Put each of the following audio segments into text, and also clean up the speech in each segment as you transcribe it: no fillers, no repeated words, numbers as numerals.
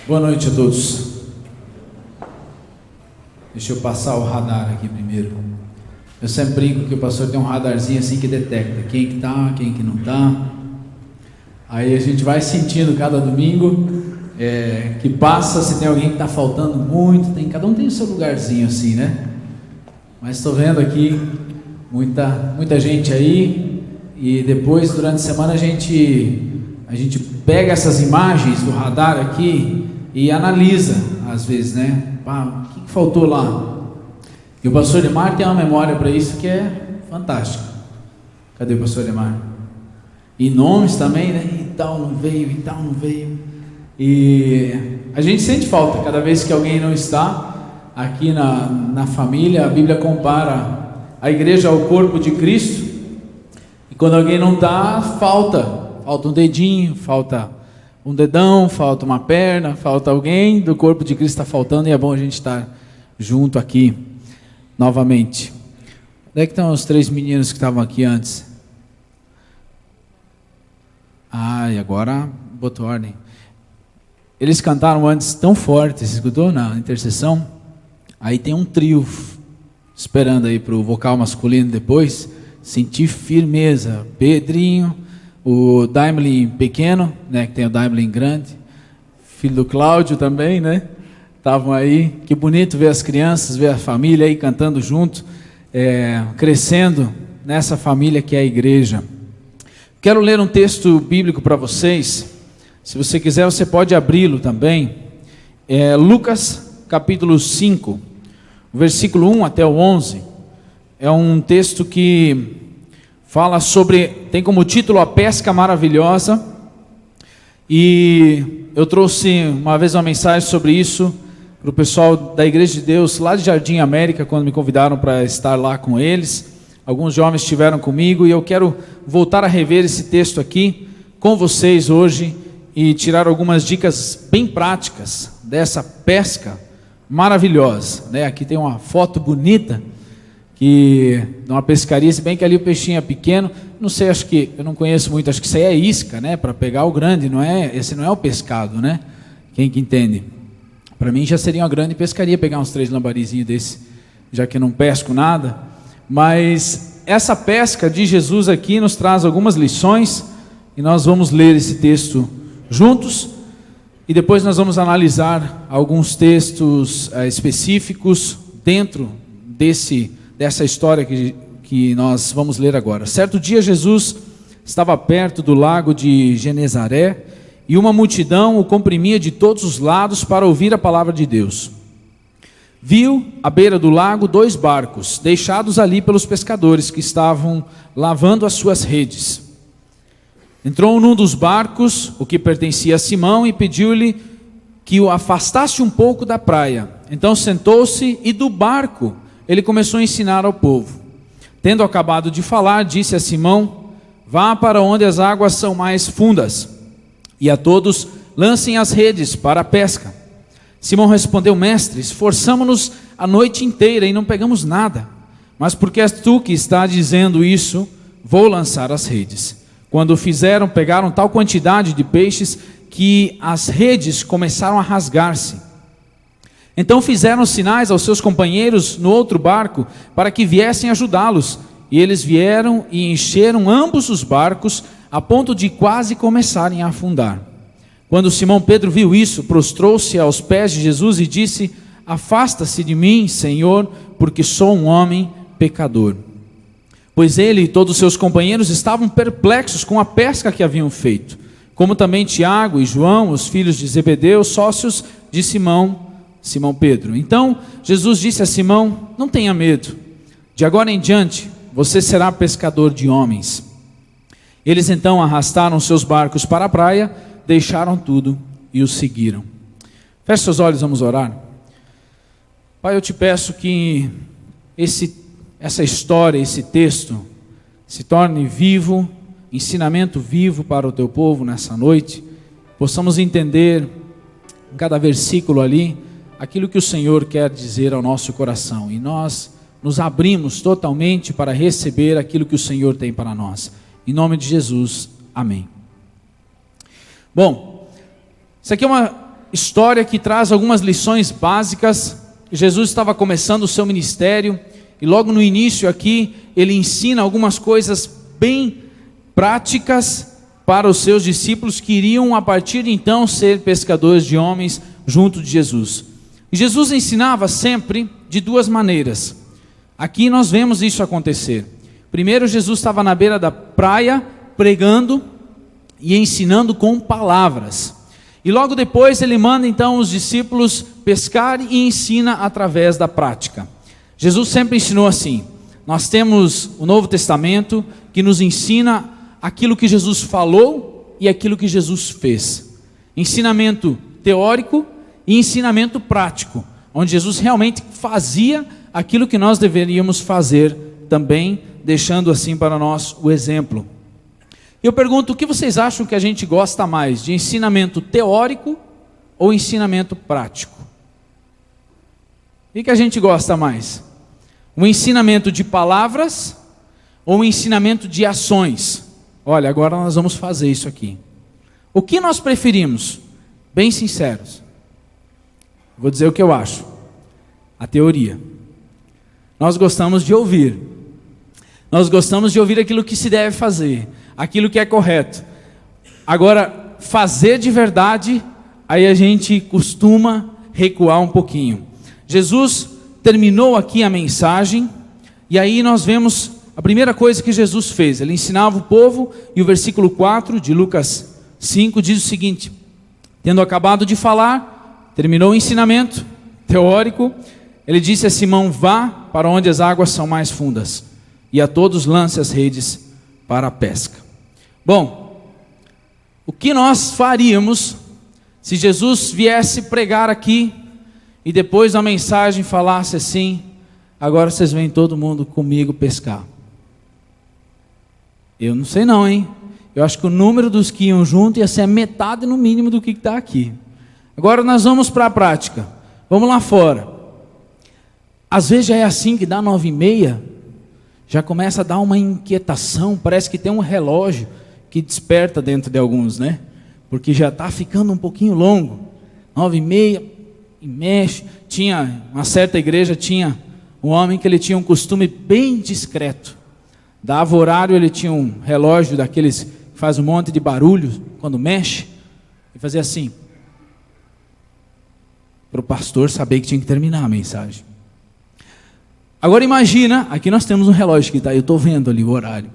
Boa noite a todos. Deixa eu passar o radar aqui primeiro. Eu sempre brinco que o pastor tem um radarzinho assim que detecta quem que tá, quem que não tá. Aí a gente vai sentindo cada domingo que passa, se tem alguém que está faltando muito, cada um tem o seu lugarzinho assim, né? Mas estou vendo aqui muita gente aí, e depois durante a semana a gente pega essas imagens do radar aqui e analisa às vezes, né? O que faltou lá? E o pastor Edmar tem uma memória para isso que é fantástica. Cadê o pastor Edmar? E nomes também, né? E tal não veio, e tal não veio. E a gente sente falta cada vez que alguém não está aqui na família. A Bíblia compara a igreja ao corpo de Cristo, e quando alguém não está, falta um dedinho, falta um dedão, falta uma perna, falta alguém do corpo de Cristo, está faltando, e é bom a gente estar junto aqui novamente. Onde é que estão os 3 meninos que estavam aqui antes? E agora botou ordem. Eles cantaram antes tão forte, você escutou na intercessão? Aí tem um trio esperando aí para o vocal masculino depois. Sentir firmeza. Pedrinho, o Daimlin pequeno, né, que tem o Daimlin grande, filho do Cláudio também, né? Estavam aí. Que bonito ver as crianças, ver a família aí cantando junto, crescendo nessa família que é a igreja. Quero ler um texto bíblico para vocês. Se você quiser, você pode abri-lo também. Lucas capítulo 5, versículo 1 até o 11. É um texto que fala sobre, tem como título a pesca maravilhosa. E eu trouxe uma vez uma mensagem sobre isso para o pessoal da Igreja de Deus lá de Jardim América, quando me convidaram para estar lá com eles. Alguns jovens estiveram comigo, e eu quero voltar a rever esse texto aqui com vocês hoje e tirar algumas dicas bem práticas dessa pesca maravilhosa, né? Aqui tem uma foto bonita de uma pescaria, se bem que ali o peixinho é pequeno, não sei, acho que, eu não conheço muito, acho que isso aí é isca, né? Para pegar o grande, esse não é o pescado, né? Quem que entende? Para mim já seria uma grande pescaria pegar uns 3 lambarizinhos desse, já que eu não pesco nada. Mas essa pesca de Jesus aqui nos traz algumas lições, e nós vamos ler esse texto juntos, e depois nós vamos analisar alguns textos específicos dentro dessa história que nós vamos ler agora. Certo dia Jesus estava perto do lago de Genezaré, e uma multidão o comprimia de todos os lados para ouvir a palavra de Deus. Viu à beira do lago 2 barcos, deixados ali pelos pescadores que estavam lavando as suas redes. Entrou num dos barcos, o que pertencia a Simão, e pediu-lhe que o afastasse um pouco da praia. Então sentou-se, e do barco ele começou a ensinar ao povo. Tendo acabado de falar, disse a Simão: vá para onde as águas são mais fundas, e a todos lancem as redes para a pesca. Simão respondeu: mestre, esforçamo-nos a noite inteira e não pegamos nada, mas porque és tu que está dizendo isso, vou lançar as redes. Quando o fizeram, pegaram tal quantidade de peixes que as redes começaram a rasgar-se. Então fizeram sinais aos seus companheiros no outro barco para que viessem ajudá-los, e eles vieram e encheram ambos os barcos a ponto de quase começarem a afundar. Quando Simão Pedro viu isso, prostrou-se aos pés de Jesus e disse: afasta-se de mim, Senhor, porque sou um homem pecador. Pois ele e todos os seus companheiros estavam perplexos com a pesca que haviam feito, como também Tiago e João, os filhos de Zebedeu, sócios de Simão Pedro. Então Jesus disse a Simão: não tenha medo, de agora em diante você será pescador de homens. Eles então arrastaram seus barcos para a praia, deixaram tudo e o seguiram. Feche seus olhos, vamos orar. Pai, eu te peço que essa história, esse texto, se torne vivo, ensinamento vivo para o teu povo nessa noite. Possamos entender em cada versículo ali aquilo que o Senhor quer dizer ao nosso coração, e nós nos abrimos totalmente para receber aquilo que o Senhor tem para nós. Em nome de Jesus, amém. Bom, isso aqui é história que traz algumas lições básicas. Jesus estava começando o seu ministério e logo no início aqui ele ensina algumas coisas bem práticas para os seus discípulos que iriam a partir de então ser pescadores de homens junto de Jesus. E Jesus ensinava sempre de duas maneiras. Aqui nós vemos isso acontecer. Primeiro, Jesus estava na beira da praia pregando e ensinando com palavras. E logo depois ele manda então os discípulos pescar e ensina através da prática. Jesus sempre ensinou assim. Nós temos o Novo Testamento que nos ensina aquilo que Jesus falou e aquilo que Jesus fez. Ensinamento teórico e ensinamento prático, onde Jesus realmente fazia aquilo que nós deveríamos fazer também, deixando assim para nós o exemplo. Eu pergunto, o que vocês acham que a gente gosta mais, de ensinamento teórico ou ensinamento prático? O que a gente gosta mais? Um ensinamento de palavras ou um ensinamento de ações? Olha, agora nós vamos fazer isso aqui. O que nós preferimos? Bem sinceros. Vou dizer o que eu acho. A teoria. Nós gostamos de ouvir. Nós gostamos de ouvir aquilo que se deve fazer, aquilo que é correto. Agora, fazer de verdade, aí a gente costuma recuar um pouquinho. Jesus terminou aqui a mensagem, e aí nós vemos a primeira coisa que Jesus fez. Ele ensinava o povo, e o versículo 4 de Lucas 5 diz o seguinte: tendo acabado de falar, terminou o ensinamento teórico, ele disse a Simão: vá para onde as águas são mais fundas, e a todos lance as redes para a pesca. Bom, o que nós faríamos se Jesus viesse pregar aqui e depois da mensagem falasse assim: agora vocês vêm todo mundo comigo pescar? Eu não sei não, hein? Eu acho que o número dos que iam junto ia ser a metade no mínimo do que está aqui. Agora nós vamos para a prática. Vamos lá fora. Às vezes já é assim que dá 9h30, já começa a dar uma inquietação, parece que tem um relógio que desperta dentro de alguns, né? Porque já está ficando um pouquinho longo. 9h30 e mexe. Tinha uma certa igreja, tinha um homem que ele tinha um costume bem discreto. Dava horário, ele tinha um relógio daqueles que faz um monte de barulho quando mexe, e fazia assim, para o pastor saber que tinha que terminar a mensagem. Agora imagina, aqui nós temos um relógio que está, eu estou vendo ali o horário.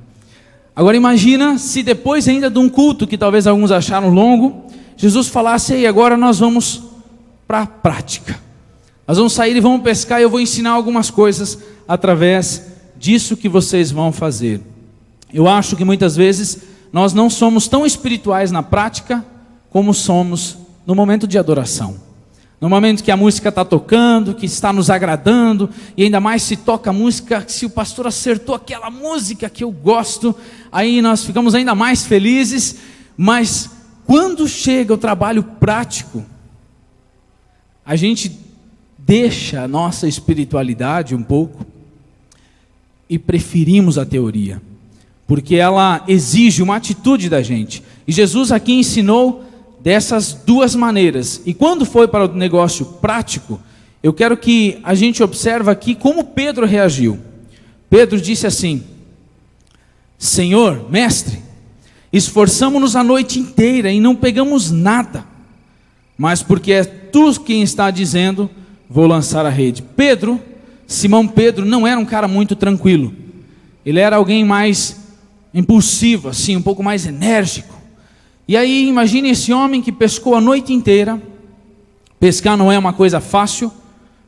Agora imagina se depois ainda de um culto, que talvez alguns acharam longo, Jesus falasse: ei, agora nós vamos para a prática. Nós vamos sair e vamos pescar, e eu vou ensinar algumas coisas através disso que vocês vão fazer. Eu acho que muitas vezes nós não somos tão espirituais na prática como somos no momento de adoração. No momento que a música está tocando, que está nos agradando, e ainda mais se toca a música, se o pastor acertou aquela música que eu gosto, aí nós ficamos ainda mais felizes. Mas quando chega o trabalho prático, a gente deixa a nossa espiritualidade um pouco e preferimos a teoria, porque ela exige uma atitude da gente. E Jesus aqui ensinou dessas duas maneiras. E quando foi para o negócio prático, eu quero que a gente observe aqui como Pedro reagiu. Pedro disse assim: Senhor, mestre, esforçamo-nos a noite inteira e não pegamos nada, mas porque é tu quem está dizendo, vou lançar a rede. Simão Pedro não era um cara muito tranquilo. Ele era alguém mais impulsivo, assim, um pouco mais enérgico. E aí imagine esse homem que pescou a noite inteira. Pescar não é uma coisa fácil,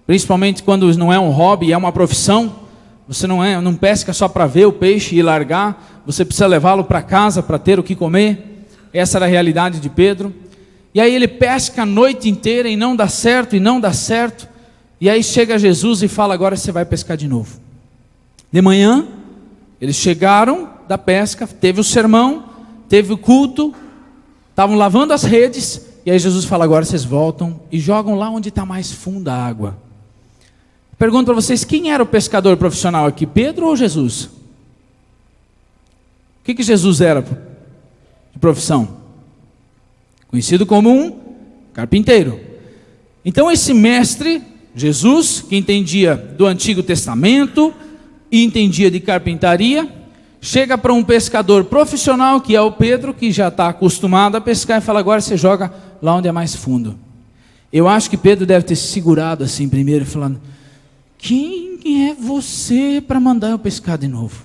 principalmente quando não é um hobby, é uma profissão. Você não pesca só para ver o peixe e largar, você precisa levá-lo para casa para ter o que comer. Essa era a realidade de Pedro. E aí ele pesca a noite inteira e não dá certo, e não dá certo. E aí chega Jesus e fala: agora você vai pescar de novo. De manhã, eles chegaram da pesca, teve o sermão, teve o culto, estavam lavando as redes, e aí Jesus fala: agora vocês voltam e jogam lá onde está mais funda a água. Pergunto para vocês, quem era o pescador profissional aqui, Pedro ou Jesus? O que Jesus era de profissão? Conhecido como um carpinteiro. Então esse mestre, Jesus, que entendia do Antigo Testamento e entendia de carpintaria, chega para um pescador profissional, que é o Pedro, que já está acostumado a pescar, e fala: agora você joga lá onde é mais fundo. Eu acho que Pedro deve ter se segurado assim primeiro, falando: quem é você para mandar eu pescar de novo?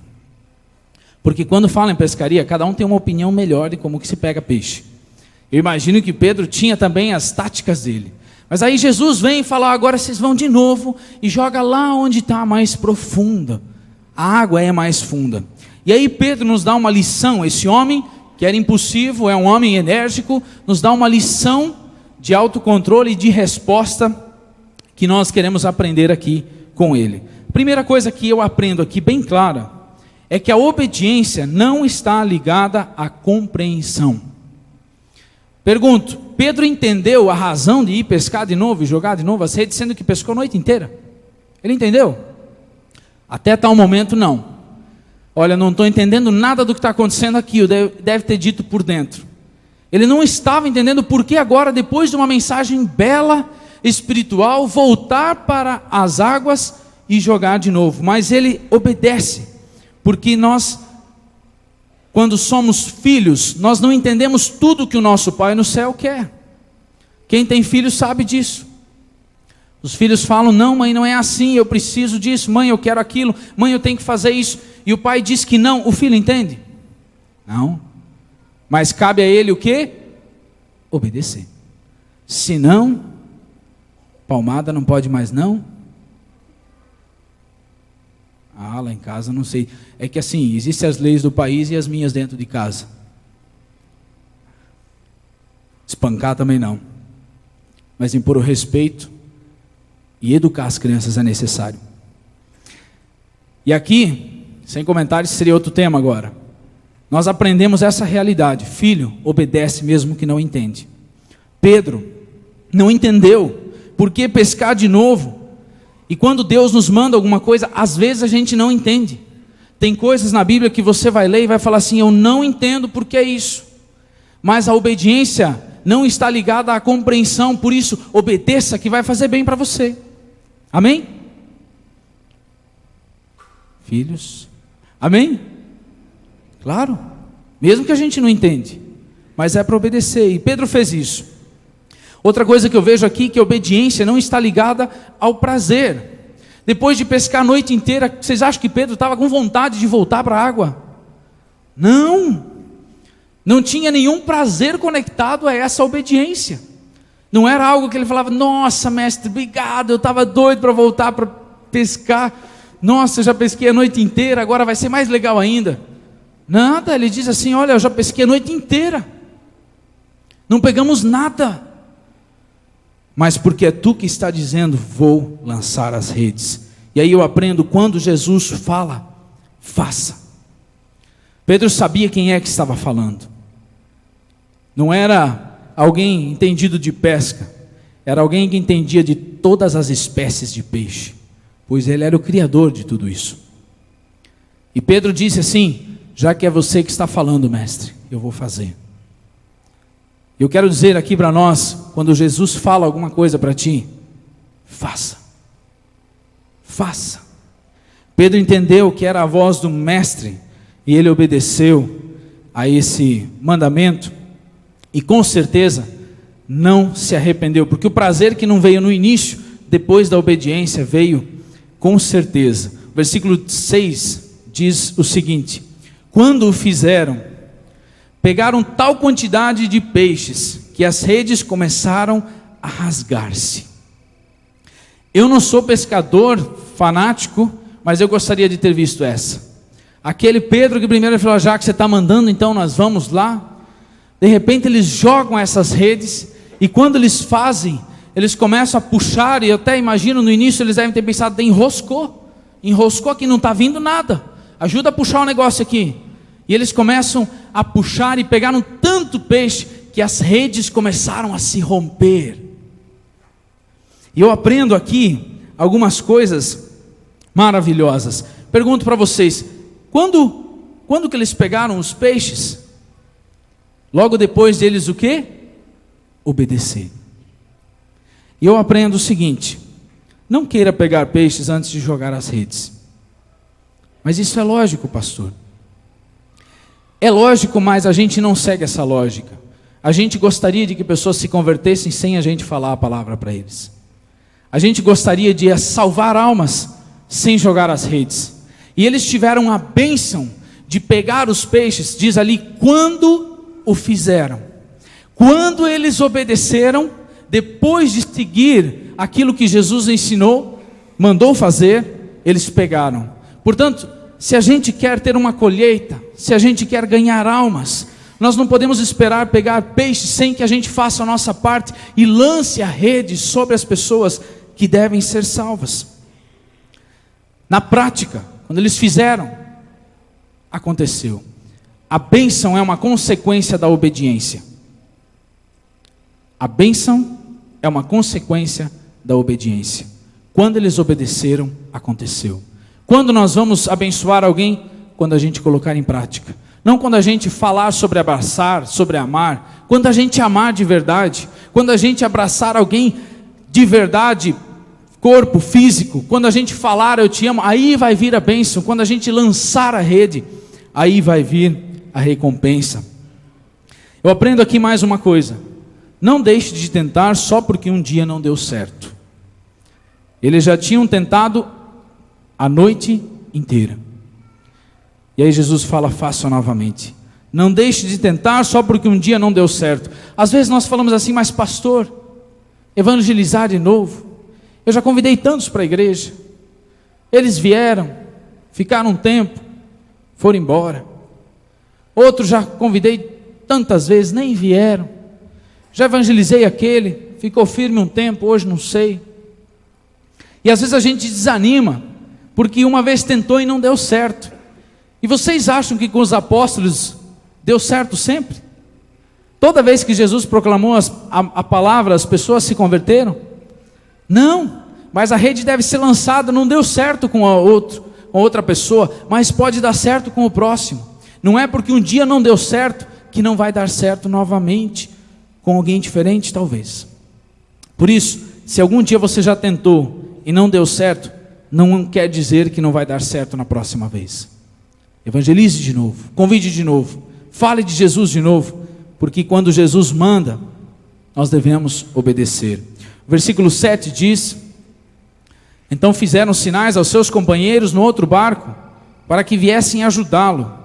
Porque quando fala em pescaria, cada um tem uma opinião melhor de como que se pega peixe. Eu imagino que Pedro tinha também as táticas dele. Mas aí Jesus vem e fala: agora vocês vão de novo e joga lá onde está mais profunda. A água é mais funda. E aí Pedro nos dá uma lição. Esse homem, que era impulsivo, é um homem enérgico, nos dá uma lição de autocontrole e de resposta que nós queremos aprender aqui com ele. Primeira coisa que eu aprendo aqui bem clara é que a obediência não está ligada à compreensão. Pergunto: Pedro entendeu a razão de ir pescar de novo e jogar de novo as redes, sendo que pescou a noite inteira? Ele entendeu? Até tal momento não. Olha, não estou entendendo nada do que está acontecendo aqui, deve ter dito por dentro. Ele não estava entendendo por que agora, depois de uma mensagem bela, espiritual, voltar para as águas e jogar de novo. Mas ele obedece, porque nós, quando somos filhos, nós não entendemos tudo que o nosso Pai no céu quer. Quem tem filhos sabe disso. Os filhos falam: não, mãe, não é assim, eu preciso disso, mãe, eu quero aquilo, mãe, eu tenho que fazer isso. E o pai diz que não, o filho entende? Não. Mas cabe a ele o quê? Obedecer. Se não, palmada não pode mais não? Ah, lá em casa não sei. É que assim, existem as leis do país e as minhas dentro de casa. Espancar também não. Mas impor o respeito e educar as crianças é necessário. E aqui, sem comentários, seria outro tema agora. Nós aprendemos essa realidade: filho obedece mesmo que não entende. Pedro não entendeu por que pescar de novo. E quando Deus nos manda alguma coisa, às vezes a gente não entende. Tem coisas na Bíblia que você vai ler e vai falar assim: eu não entendo por que é isso. Mas a obediência não está ligada à compreensão, por isso obedeça, que vai fazer bem para você. Amém? Filhos? Amém? Claro, mesmo que a gente não entende, mas é para obedecer, e Pedro fez isso. Outra coisa que eu vejo aqui, que a obediência não está ligada ao prazer. Depois de pescar a noite inteira, vocês acham que Pedro estava com vontade de voltar para a água? Não tinha nenhum prazer conectado a essa obediência. Não era algo que ele falava: nossa, mestre, obrigado, eu estava doido para voltar para pescar. Nossa, eu já pesquei a noite inteira, agora vai ser mais legal ainda. Nada, ele diz assim: olha, eu já pesquei a noite inteira, não pegamos nada. Mas porque é tu que está dizendo, vou lançar as redes. E aí eu aprendo, quando Jesus fala, faça. Pedro sabia quem é que estava falando. Não era alguém entendido de pesca, era alguém que entendia de todas as espécies de peixe, pois ele era o criador de tudo isso. E Pedro disse assim: já que é você que está falando, mestre, eu vou fazer. Eu quero dizer aqui para nós, quando Jesus fala alguma coisa para ti, faça. Faça. Pedro entendeu que era a voz do mestre, e ele obedeceu a esse mandamento, e com certeza não se arrependeu, porque o prazer que não veio no início, depois da obediência, veio com certeza. O versículo 6 diz o seguinte: quando o fizeram, pegaram tal quantidade de peixes, que as redes começaram a rasgar-se. Eu não sou pescador fanático, mas eu gostaria de ter visto essa. Aquele Pedro que primeiro falou: já que você está mandando, então nós vamos lá. De repente eles jogam essas redes, e quando eles fazem, eles começam a puxar, e eu até imagino no início eles devem ter pensado: enroscou que não está vindo nada, ajuda a puxar o negócio aqui. E eles começam a puxar, e pegaram tanto peixe, que as redes começaram a se romper. E eu aprendo aqui algumas coisas maravilhosas. Pergunto para vocês: quando que eles pegaram os peixes? Logo depois deles o quê? Obedecer. E eu aprendo o seguinte: não queira pegar peixes antes de jogar as redes. Mas isso é lógico, pastor. É lógico, mas a gente não segue essa lógica. A gente gostaria de que pessoas se convertessem sem a gente falar a palavra para eles. A gente gostaria de salvar almas sem jogar as redes. E eles tiveram a bênção de pegar os peixes, diz ali, quando o fizeram. Quando eles obedeceram, depois de seguir aquilo que Jesus ensinou, mandou fazer, eles pegaram. Portanto, se a gente quer ter uma colheita, se a gente quer ganhar almas, nós não podemos esperar pegar peixes sem que a gente faça a nossa parte e lance a rede sobre as pessoas que devem ser salvas. Na prática, quando eles fizeram, aconteceu. A bênção é uma consequência da obediência. A bênção é uma consequência da obediência. Quando eles obedeceram, aconteceu. Quando nós vamos abençoar alguém? Quando a gente colocar em prática. Não quando a gente falar sobre abraçar, sobre amar. Quando a gente amar de verdade. Quando a gente abraçar alguém de verdade, corpo, físico. Quando a gente falar eu te amo, aí vai vir a bênção. Quando a gente lançar a rede, aí vai vir a recompensa. Eu aprendo aqui mais uma coisa: não deixe de tentar só porque um dia não deu certo. Eles já tinham tentado a noite inteira. E aí Jesus fala: faça novamente. Não deixe de tentar só porque um dia não deu certo. Às vezes nós falamos assim: mas pastor, evangelizar de novo? Eu já convidei tantos para a igreja. Eles vieram, ficaram um tempo, foram embora. Outros já convidei tantas vezes, nem vieram. Já evangelizei aquele, ficou firme um tempo, hoje não sei. E às vezes a gente desanima, porque uma vez tentou e não deu certo. E vocês acham que com os apóstolos deu certo sempre? Toda vez que Jesus proclamou a palavra, as pessoas se converteram? Não, mas a rede deve ser lançada. Não deu certo com outra pessoa, mas pode dar certo com o próximo. Não é porque um dia não deu certo que não vai dar certo novamente com alguém diferente, talvez. Por isso, se algum dia você já tentou e não deu certo, não quer dizer que não vai dar certo na próxima vez. Evangelize de novo, convide de novo, fale de Jesus de novo, porque quando Jesus manda, nós devemos obedecer. O versículo 7 diz: então fizeram sinais aos seus companheiros no outro barco, para que viessem ajudá-lo.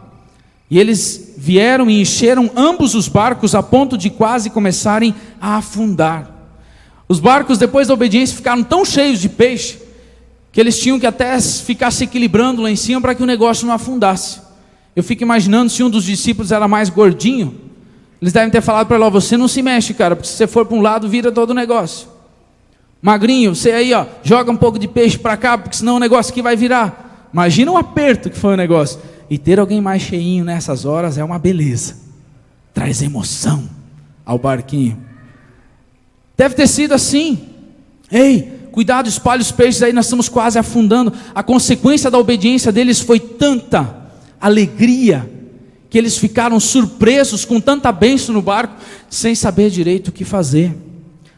E eles vieram e encheram ambos os barcos, a ponto de quase começarem a afundar. Os barcos, depois da obediência, ficaram tão cheios de peixe, que eles tinham que até ficar se equilibrando lá em cima, para que o negócio não afundasse. Eu fico imaginando, se um dos discípulos era mais gordinho, eles devem ter falado para ele: você não se mexe, cara, porque se você for para um lado, vira todo o negócio. Magrinho, você aí, ó, joga um pouco de peixe para cá, porque senão o negócio aqui vai virar. Imagina o aperto que foi o negócio. E ter alguém mais cheinho nessas horas é uma beleza. Traz emoção ao barquinho. Deve ter sido assim. Ei, cuidado, espalhe os peixes aí, nós estamos quase afundando. A consequência da obediência deles foi tanta alegria, que eles ficaram surpresos com tanta bênção no barco, sem saber direito o que fazer.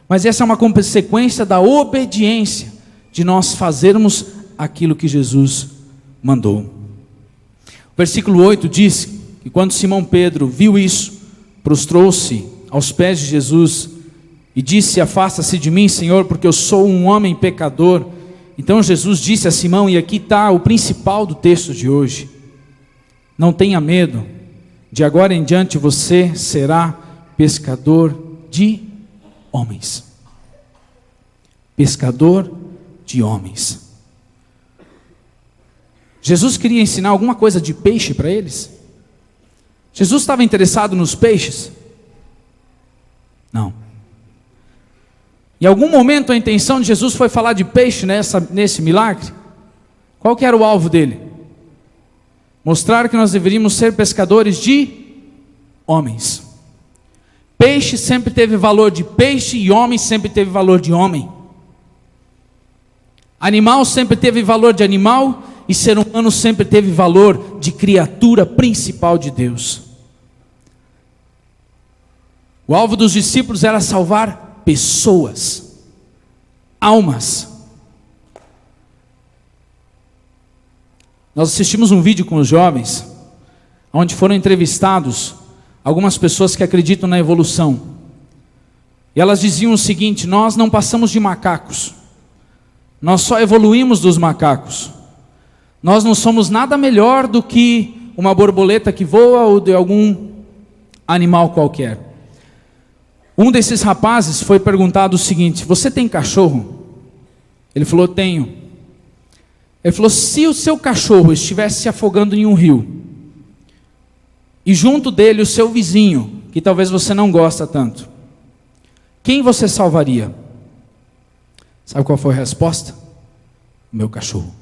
Mas essa é uma consequência da obediência, de nós fazermos aquilo que Jesus mandou. O versículo 8 diz que quando Simão Pedro viu isso, prostrou-se aos pés de Jesus e disse: afasta-se de mim, Senhor, porque eu sou um homem pecador. Então Jesus disse a Simão, e aqui está o principal do texto de hoje: não tenha medo, de agora em diante você será pescador de homens. Pescador de homens. Jesus queria ensinar alguma coisa de peixe para eles? Jesus estava interessado nos peixes? Não. Em algum momento a intenção de Jesus foi falar de peixe nesse milagre? Qual que era o alvo dele? Mostrar que nós deveríamos ser pescadores de homens. Peixe sempre teve valor de peixe e homem sempre teve valor de homem. Animal sempre teve valor de animal e ser humano sempre teve valor de criatura principal de Deus. O alvo dos discípulos era salvar pessoas. almas. Nós assistimos um vídeo com os jovens, onde foram entrevistados algumas pessoas que acreditam na evolução. E elas diziam o seguinte: nós não passamos de macacos, nós só evoluímos dos macacos. Nós não somos nada melhor do que uma borboleta que voa ou de algum animal qualquer. Um desses rapazes foi perguntado o seguinte: você tem cachorro? Ele falou: tenho. Ele falou: se o seu cachorro estivesse se afogando em um rio, e junto dele o seu vizinho, que talvez você não gosta tanto, quem você salvaria? Sabe qual foi a resposta? O meu cachorro.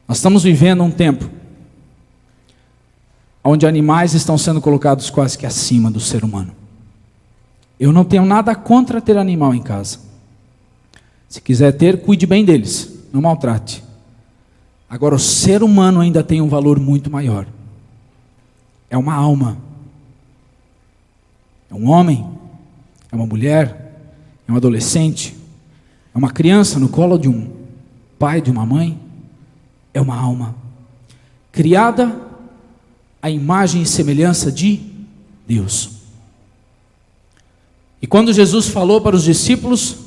Nós estamos vivendo um tempo onde animais estão sendo colocados quase que acima do ser humano. Eu não tenho nada contra ter animal em casa. Se quiser ter, cuide bem deles, não maltrate. Agora, o ser humano ainda tem um valor muito maior. É uma alma. É um homem, é uma mulher, é um adolescente, é uma criança no colo de um pai, de uma mãe. É uma alma criada à imagem e semelhança de Deus. E quando Jesus falou para os discípulos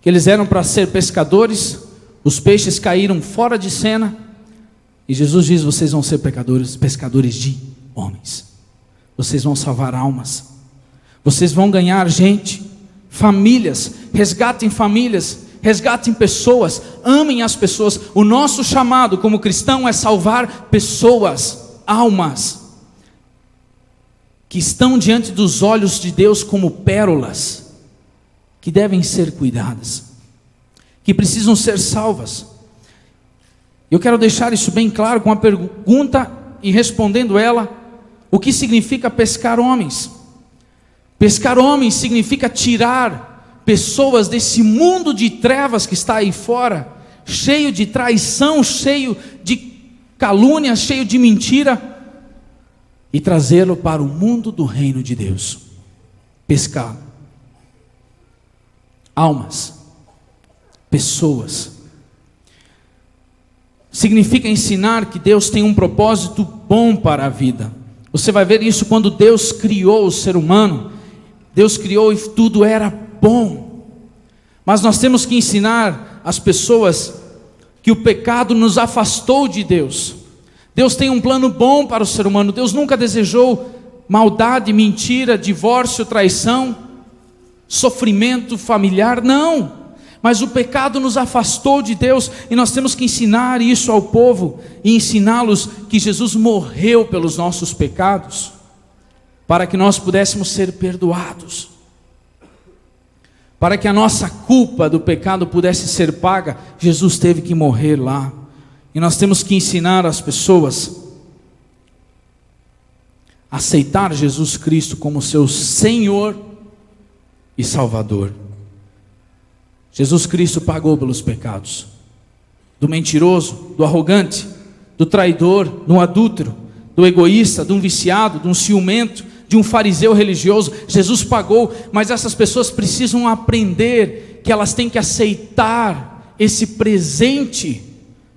que eles eram para ser pescadores, os peixes caíram fora de cena, e Jesus diz: vocês vão ser pescadores de homens. Vocês vão salvar almas. Vocês vão ganhar gente, famílias. Resgatem famílias, resgatem pessoas, amem as pessoas. O nosso chamado como cristão é salvar pessoas, almas, que estão diante dos olhos de Deus como pérolas, que devem ser cuidadas, que precisam ser salvas. Eu quero deixar isso bem claro com uma pergunta, e respondendo ela: o que significa pescar homens? Pescar homens significa tirar pessoas desse mundo de trevas que está aí fora, cheio de traição, cheio de calúnia, cheio de mentira, e trazê-lo para o mundo do reino de Deus. Pescar almas, pessoas, significa ensinar que Deus tem um propósito bom para a vida. Você vai ver isso quando Deus criou o ser humano. Deus criou e tudo era bom, mas nós temos que ensinar as pessoas que o pecado nos afastou de Deus. Deus tem um plano bom para o ser humano. Deus nunca desejou maldade, mentira, divórcio, traição, sofrimento familiar, não. Mas o pecado nos afastou de Deus, e nós temos que ensinar isso ao povo, e ensiná-los que Jesus morreu pelos nossos pecados, para que nós pudéssemos ser perdoados, para que a nossa culpa do pecado pudesse ser paga. Jesus teve que morrer lá, e nós temos que ensinar as pessoas a aceitar Jesus Cristo como seu Senhor e Salvador. Jesus Cristo pagou pelos pecados do mentiroso, do arrogante, do traidor, do adúltero, do egoísta, de um viciado, de um ciumento, de um fariseu religioso. Jesus pagou, mas essas pessoas precisam aprender que elas têm que aceitar esse presente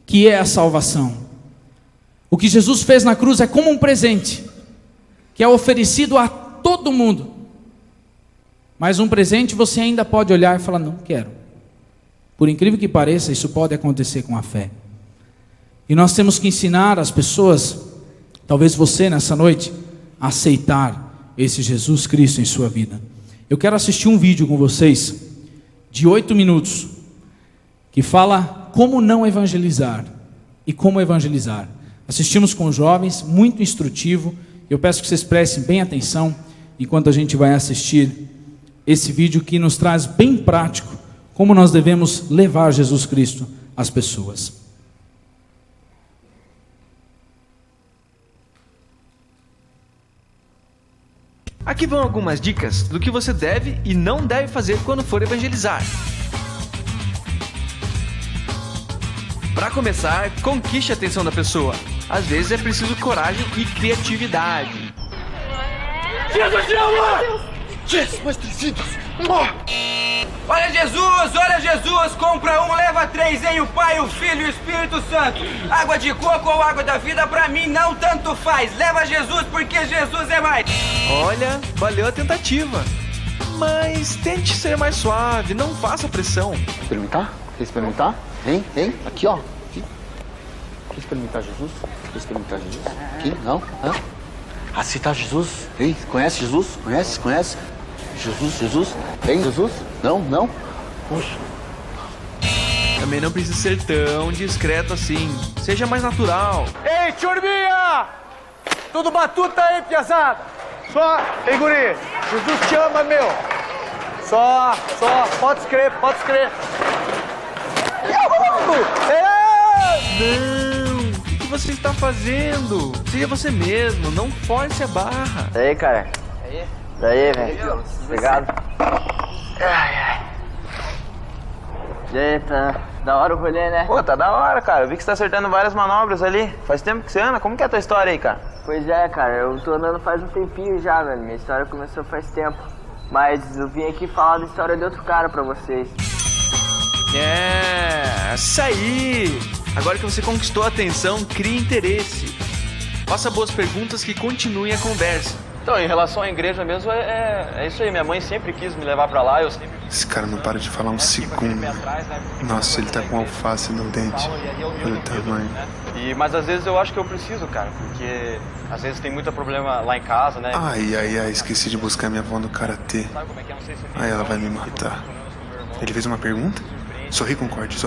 que é a salvação. O que Jesus fez na cruz é como um presente, que é oferecido a todo mundo, mas um presente você ainda pode olhar e falar: não quero. Por incrível que pareça, isso pode acontecer com a fé. E nós temos que ensinar as pessoas, talvez você nessa noite, a aceitar esse Jesus Cristo em sua vida. Eu quero assistir um vídeo com vocês, de 8 minutos, que fala como não evangelizar e como evangelizar. Assistimos com os jovens, muito instrutivo. Eu peço que vocês prestem bem atenção enquanto a gente vai assistir esse vídeo, que nos traz bem prático como nós devemos levar Jesus Cristo às pessoas. Aqui vão algumas dicas do que você deve e não deve fazer quando for evangelizar. Para começar, conquiste a atenção da pessoa. Às vezes é preciso coragem e criatividade. Jesus te ama! Mais 300. Olha Jesus, compra um, leva 3 em o Pai, o Filho e o Espírito Santo. Água de coco ou água da vida, pra mim não tanto faz. Leva Jesus porque Jesus é mais. Olha, valeu a tentativa. Mas tente ser mais suave, não faça pressão. Experimentar? Quer experimentar? Hein? Aqui, ó. Aqui. Quer experimentar Jesus? Quer experimentar Jesus? Aqui? Não? Hã? Aceitar Jesus? Ei, conhece Jesus? Conhece? Jesus? Tem Jesus? Não? Puxa. Também não precisa ser tão discreto assim. Seja mais natural. Ei, Tchurbinha! Tudo batuta aí, piazada? Só, ei, guri, Jesus te ama, meu. Só, pode escrever. Não, o que você está fazendo? Seja você mesmo, não force a barra. E aí, cara? E aí, velho? Obrigado. E aí, tá da hora o rolê, né? Pô, tá da hora, cara. Eu vi que você tá acertando várias manobras ali. Faz tempo que você anda. Como que é a tua história aí, cara? Pois é, cara. Eu tô andando faz um tempinho já, velho. Minha história começou faz tempo. Mas eu vim aqui falar da história de outro cara pra vocês. Isso aí! Agora que você conquistou a atenção, crie interesse. Faça boas perguntas que continuem a conversa. Então, em relação à igreja mesmo, é isso aí. Minha mãe sempre quis me levar pra lá, eu sempre... Esse cara não para de falar um segundo. Nossa, ele tá com alface no dente. Olha o tamanho. Mas às vezes eu acho que eu preciso, cara, porque às vezes tem muito problema lá em casa, né? Ai, esqueci de buscar minha avó no karatê. Ai, ela vai me matar. Ele fez uma pergunta? Sorri, concorde.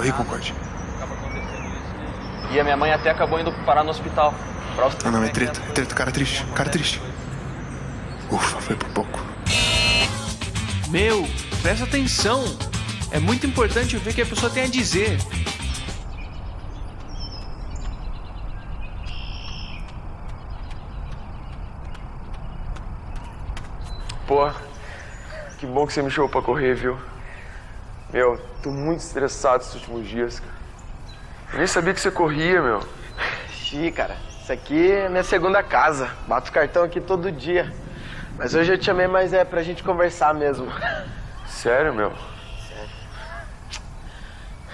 E a minha mãe até acabou indo parar no hospital. Não, é treta, cara triste. Ufa, foi por pouco. Meu, presta atenção. É muito importante ouvir o que a pessoa tem a dizer. Pô, que bom que você me chamou pra correr, viu? Meu, tô muito estressado esses últimos dias, cara. Eu nem sabia que você corria, meu. Ih, cara, isso aqui é minha segunda casa. Bato cartão aqui todo dia. Mas hoje eu te chamei, mas é pra gente conversar mesmo. Sério, meu? Sério.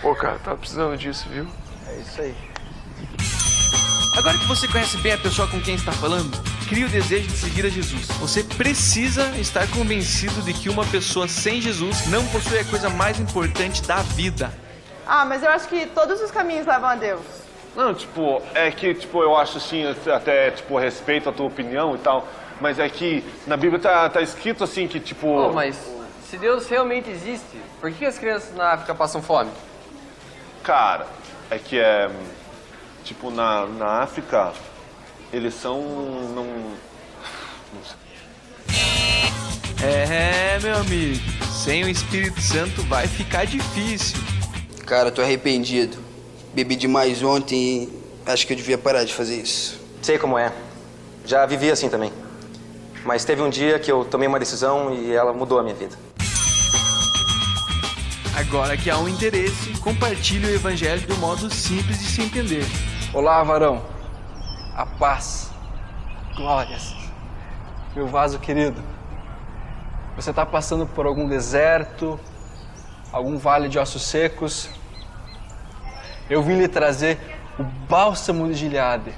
Pô, cara, tava precisando disso, viu? É isso aí. Agora que você conhece bem a pessoa com quem está falando, crie o desejo de seguir a Jesus. Você precisa estar convencido de que uma pessoa sem Jesus não possui a coisa mais importante da vida. Mas eu acho que todos os caminhos levam a Deus. Não, eu acho assim, até, respeito a tua opinião e tal, mas é que na Bíblia tá escrito assim que, mas se Deus realmente existe, por que as crianças na África passam fome? Cara, na África, eles são, não sei. Meu amigo, sem o Espírito Santo vai ficar difícil. Cara, tô arrependido. Bebi demais ontem e acho que eu devia parar de fazer isso. Sei como é. Já vivi assim também. Mas teve um dia que eu tomei uma decisão e ela mudou a minha vida. Agora que há um interesse, compartilhe o evangelho de um modo simples de se entender. Olá, varão. A paz. Glórias. Meu vaso querido. Você está passando por algum deserto, algum vale de ossos secos? Eu vim lhe trazer o bálsamo de Gileade,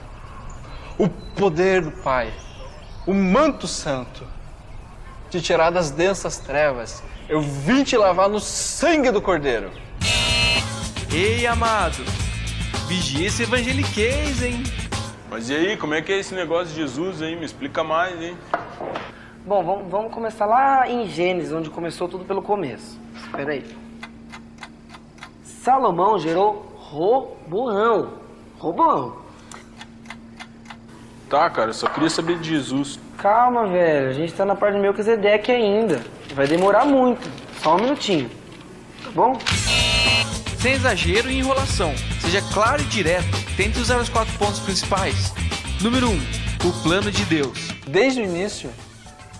o poder do Pai, o manto santo, te tirar das densas trevas. Eu vim te lavar no sangue do Cordeiro. Ei, amado, vigia esse evangeliquez, hein? Mas e aí, como é que é esse negócio de Jesus, hein? Me explica mais, hein? Bom, vamos começar lá em Gênesis, onde começou tudo pelo começo. Espera aí. Salomão gerou Roboão. Tá, cara, eu só queria saber de Jesus. Calma, velho. A gente tá na parte do Melquisedeque ainda. Vai demorar muito. Só um minutinho. Tá bom? Sem exagero e enrolação. Seja claro e direto. Tente usar os 4 pontos principais. Número 1. O plano de Deus. Desde o início,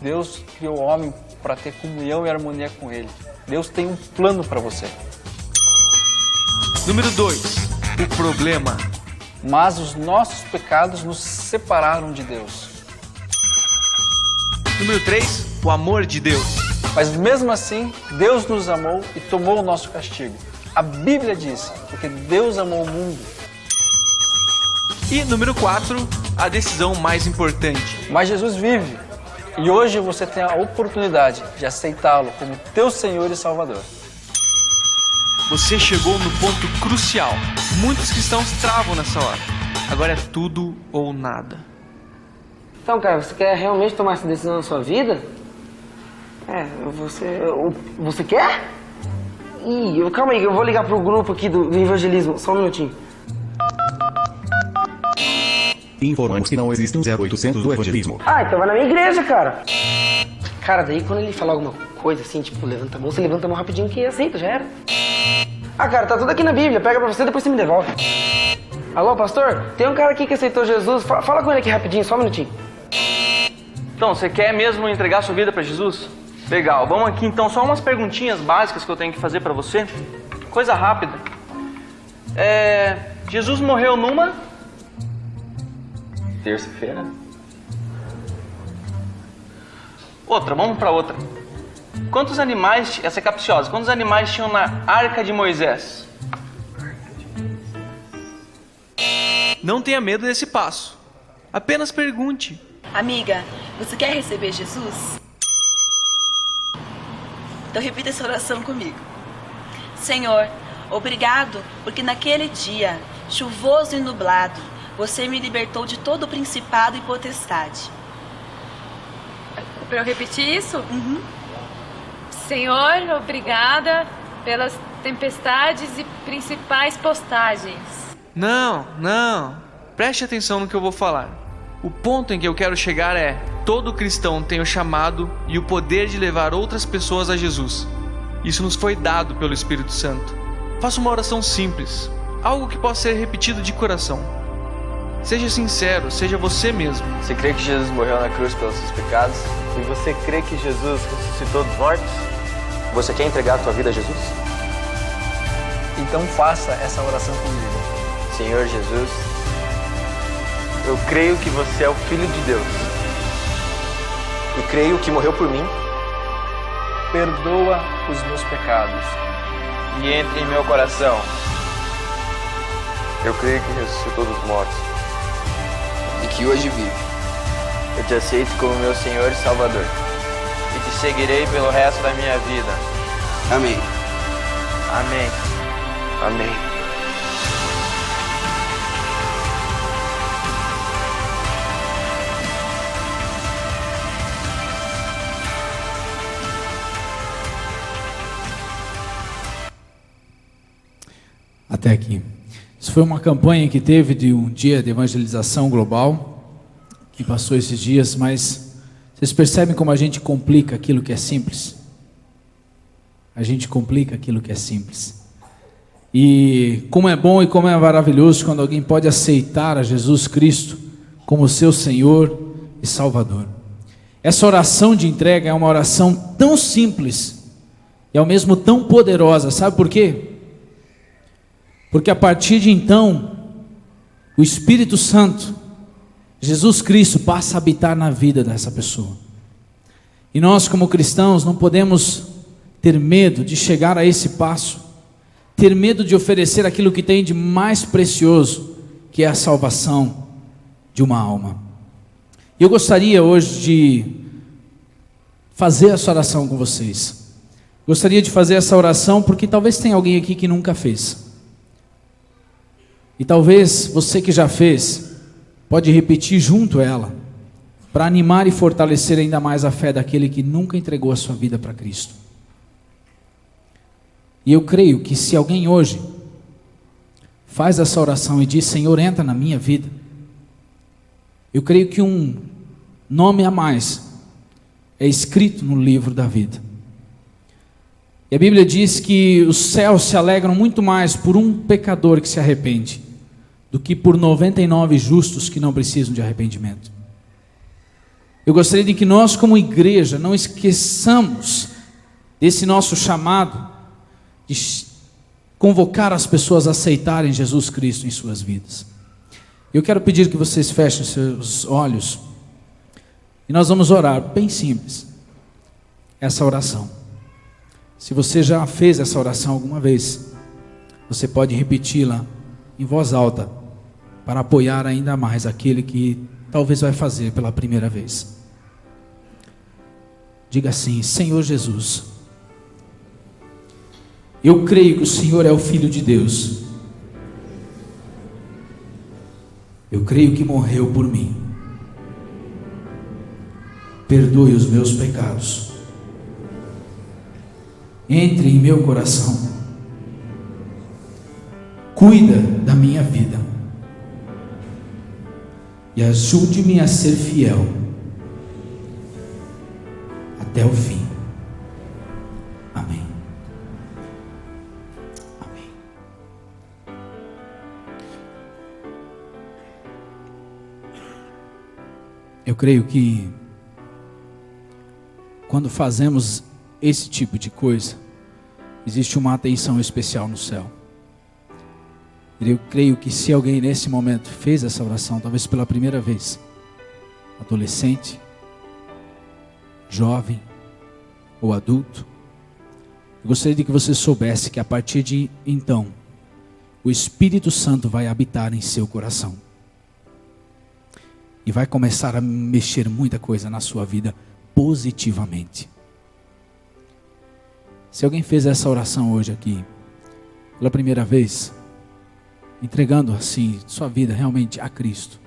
Deus criou o homem para ter comunhão e harmonia com Ele. Deus tem um plano para você. Número 2. O problema. Mas os nossos pecados nos separaram de Deus. Número 3. O amor de Deus. Mas mesmo assim, Deus nos amou e tomou o nosso castigo. A Bíblia diz, porque Deus amou o mundo. E número 4, a decisão mais importante. Mas Jesus vive. E hoje você tem a oportunidade de aceitá-lo como teu Senhor e Salvador. Você chegou no ponto crucial. Muitos cristãos travam nessa hora. Agora é tudo ou nada. Então, cara, você quer realmente tomar essa decisão na sua vida? Você quer? Calma aí, eu vou ligar pro grupo aqui do evangelismo, só um minutinho. Informamos que não existe um 0800 do evangelismo. Então vai na minha igreja, cara. Cara, daí quando ele falar alguma coisa assim, tipo, levanta a mão, você levanta a mão rapidinho que aceita, já era. Cara, tá tudo aqui na Bíblia, pega pra você, depois você me devolve. Alô, pastor? Tem um cara aqui que aceitou Jesus, fala com ele aqui rapidinho, só um minutinho. Então, você quer mesmo entregar sua vida pra Jesus? Legal, vamos aqui então, só umas perguntinhas básicas que eu tenho que fazer pra você. Coisa rápida. Jesus morreu numa... terça-feira. Outra, vamos pra outra. Quantos animais, essa é capciosa, quantos animais tinham na Arca de Moisés? Não tenha medo desse passo. Apenas pergunte. Amiga, você quer receber Jesus? Então repita essa oração comigo. Senhor, obrigado porque naquele dia, chuvoso e nublado, você me libertou de todo o principado e potestade. Para eu repetir isso? Uhum. Senhor, obrigada pelas tempestades e principais postagens. Não. Preste atenção no que eu vou falar. O ponto em que eu quero chegar é: todo cristão tem o chamado e o poder de levar outras pessoas a Jesus. Isso nos foi dado pelo Espírito Santo. Faça uma oração simples, algo que possa ser repetido de coração. Seja sincero, seja você mesmo. Você crê que Jesus morreu na cruz pelos seus pecados? E você crê que Jesus ressuscitou dos mortos? Você quer entregar a tua vida a Jesus? Então faça essa oração comigo. Senhor Jesus, eu creio que você é o Filho de Deus. E creio que morreu por mim. Perdoa os meus pecados. E entre em meu coração. Eu creio que ressuscitou dos mortos. E que hoje vive. Eu te aceito como meu Senhor e Salvador. E te seguirei pelo resto da minha vida. Amém. Amém. Amém. Até aqui. Isso foi uma campanha que teve de um dia de evangelização global, que passou esses dias, mas vocês percebem como a gente complica aquilo que é simples? A gente complica aquilo que é simples. E como é bom e como é maravilhoso quando alguém pode aceitar a Jesus Cristo como seu Senhor e Salvador. Essa oração de entrega é uma oração tão simples e ao mesmo tão poderosa. Sabe por quê? Porque a partir de então, o Espírito Santo, Jesus Cristo, passa a habitar na vida dessa pessoa. E nós, como cristãos, não podemos ter medo de chegar a esse passo, ter medo de oferecer aquilo que tem de mais precioso, que é a salvação de uma alma. E eu gostaria hoje de fazer essa oração com vocês. Gostaria de fazer essa oração porque talvez tenha alguém aqui que nunca fez. E talvez você que já fez, pode repetir junto a ela, para animar e fortalecer ainda mais a fé daquele que nunca entregou a sua vida para Cristo. E eu creio que se alguém hoje faz essa oração e diz: Senhor, entra na minha vida, eu creio que um nome a mais é escrito no livro da vida. E a Bíblia diz que os céus se alegram muito mais por um pecador que se arrepende do que por 99 justos que não precisam de arrependimento. Eu gostaria de que nós, como igreja, não esqueçamos desse nosso chamado de convocar as pessoas a aceitarem Jesus Cristo em suas vidas. Eu quero pedir que vocês fechem seus olhos e nós vamos orar, bem simples. essa oração. Se você já fez essa oração alguma vez, você pode repeti-la em voz alta para apoiar ainda mais aquele que talvez vai fazer pela primeira vez. Diga assim: Senhor Jesus, eu creio que o Senhor é o Filho de Deus. Eu creio que morreu por mim. Perdoe os meus pecados. Entre em meu coração. Cuida da minha vida. E ajude-me a ser fiel até o fim. Amém. Amém. Eu creio que quando fazemos esse tipo de coisa, existe uma atenção especial no céu. Eu creio que se alguém nesse momento fez essa oração, talvez pela primeira vez, adolescente, jovem ou adulto, eu gostaria de que você soubesse que a partir de então, o Espírito Santo vai habitar em seu coração. E vai começar a mexer muita coisa na sua vida positivamente. Se alguém fez essa oração hoje aqui, pela primeira vez, entregando assim sua vida realmente a Cristo,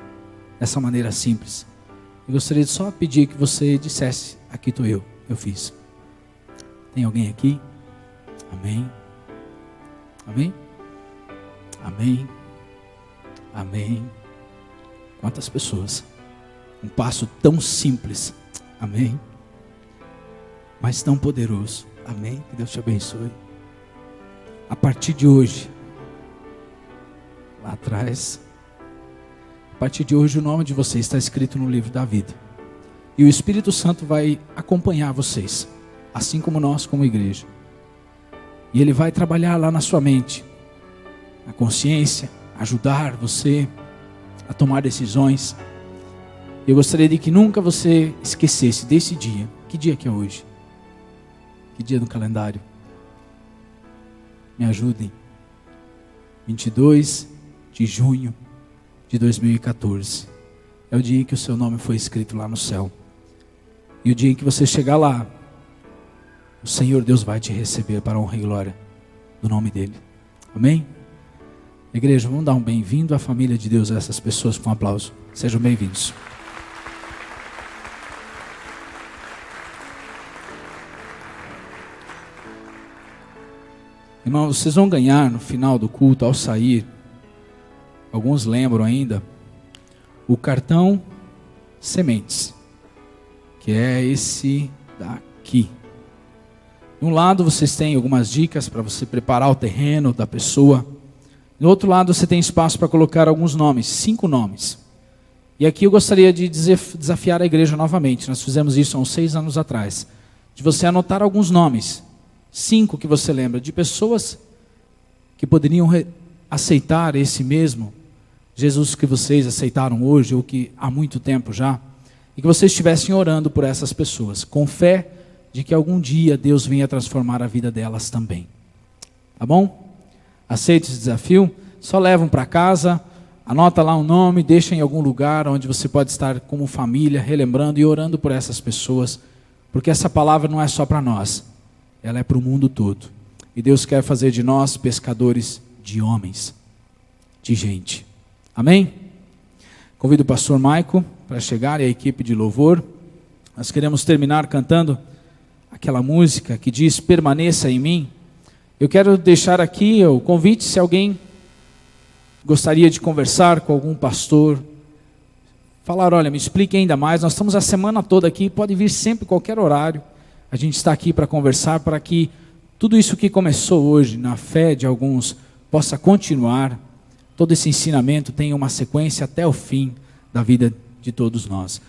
dessa maneira simples, eu gostaria de só pedir que você dissesse: aqui estou eu fiz. Tem alguém aqui? Amém. Amém. Amém. Amém. Quantas pessoas? Um passo tão simples. Amém. Mas tão poderoso. Amém. Que Deus te abençoe. A partir de hoje, lá atrás, a partir de hoje o nome de vocês está escrito no livro da vida. E o Espírito Santo vai acompanhar vocês, assim como nós como igreja. E Ele vai trabalhar lá na sua mente, na consciência, ajudar você a tomar decisões. Eu gostaria de que nunca você esquecesse desse dia. Que dia que é hoje? Que dia do calendário? Me ajudem. 22 de junho de 2014. É o dia em que o seu nome foi escrito lá no céu. E o dia em que você chegar lá, o Senhor Deus vai te receber para a honra e glória do nome dEle. Amém? Igreja, vamos dar um bem-vindo à família de Deus a essas pessoas com um aplauso. Sejam bem-vindos. Irmãos, vocês vão ganhar no final do culto, ao sair, alguns lembram ainda, o cartão Sementes, que é esse daqui. De um lado vocês têm algumas dicas para você preparar o terreno da pessoa. Do outro lado você tem espaço para colocar alguns nomes, 5 nomes. E aqui eu gostaria de desafiar a igreja novamente. Nós fizemos isso há uns 6 anos atrás. De você anotar alguns nomes, 5 que você lembra, de pessoas que poderiam aceitar esse mesmo Jesus que vocês aceitaram hoje, ou que há muito tempo já. E que vocês estivessem orando por essas pessoas, com fé de que algum dia Deus venha transformar a vida delas também. Tá bom? Aceita esse desafio? Só levam para casa, anota lá um nome, deixa em algum lugar onde você pode estar como família, relembrando e orando por essas pessoas, porque essa palavra não é só para nós, ela é para o mundo todo. E Deus quer fazer de nós pescadores de homens, de gente. Amém? Convido o pastor Maico para chegar e a equipe de louvor. Nós queremos terminar cantando aquela música que diz: permaneça em mim. Eu quero deixar aqui o convite, se alguém gostaria de conversar com algum pastor, falar: olha, me explique ainda mais, nós estamos a semana toda aqui, pode vir sempre, qualquer horário, a gente está aqui para conversar, para que tudo isso que começou hoje, na fé de alguns, possa continuar, todo esse ensinamento tenha uma sequência até o fim da vida de todos nós.